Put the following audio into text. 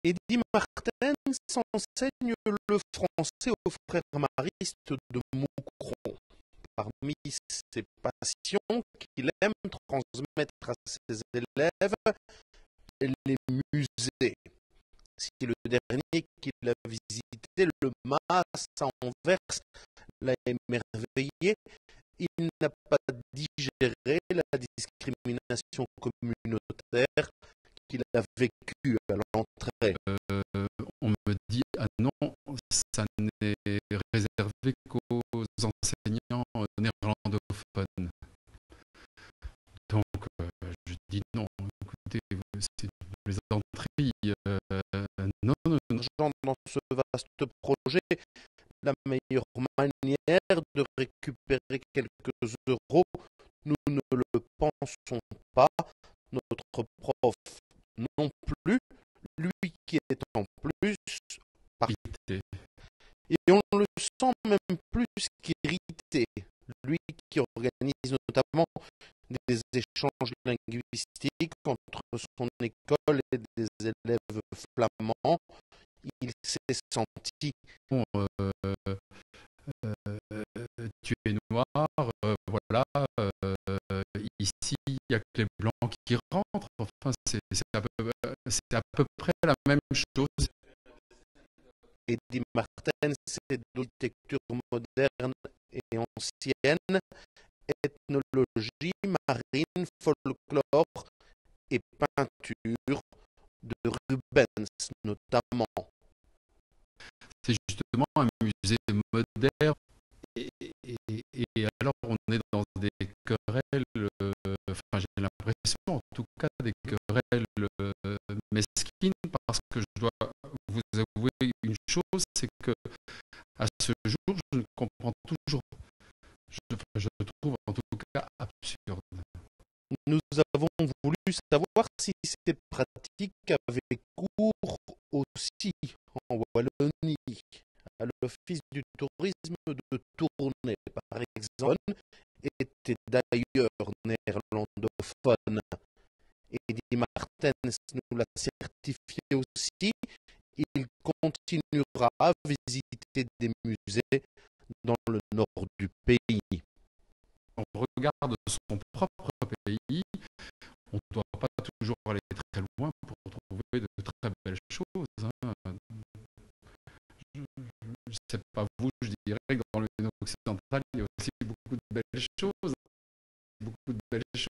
Eddie Martens enseigne le français aux frères maristes de Moucron. Parmi ses passions qu'il aime transmettre à ses élèves, les musées. Si le dernier qu'il a visité, le Mas à Anvers, l'a émerveillé, il n'a pas digéré la discrimination communautaire qu'il a vécue à l'entrée. On me dit, ah non, ça n'est réservé qu'aux enseignants néerlandophones. Donc, je dis non, écoutez, c'est une plaisanterie. Non, non, non. Dans ce vaste projet, la meilleure manière de récupérer quelques euros, nous ne le pensons pas, notre prof non plus, lui qui est en plus Irrité. et on le sent même plus qu'irrité, lui qui organise notamment des échanges linguistiques entre son école et des élèves flamands. Il s'est senti Bon, tu es noir, voilà, ici il n'y a que les blancs qui rentrent, enfin c'est à peu près la même chose. Eddie Martens, c'est d'architecture moderne et ancienne, ethnologie, marine, folklore et peinture de Rubens notamment. C'est justement un musée moderne et alors on est dans des querelles, enfin j'ai l'impression en tout cas des querelles mesquines, parce que je dois vous avouer une chose, c'est que à ce jour je ne comprends toujours, je trouve en tout cas absurde. Nous avons voulu savoir si ces pratiques avaient cours aussi en Wallonie, à l'Office du tourisme de Tournai, par exemple, était d'ailleurs néerlandophone. Eddie Martens nous l'a certifié aussi. Il continuera à visiter des musées dans le nord du pays. On regarde son propre pays, on ne doit pas toujours aller très loin pour trouver de très belles choses. Hein. Je ne sais pas vous, je dirais que dans le Nord occidental, il y a aussi beaucoup de belles choses. Beaucoup de belles choses.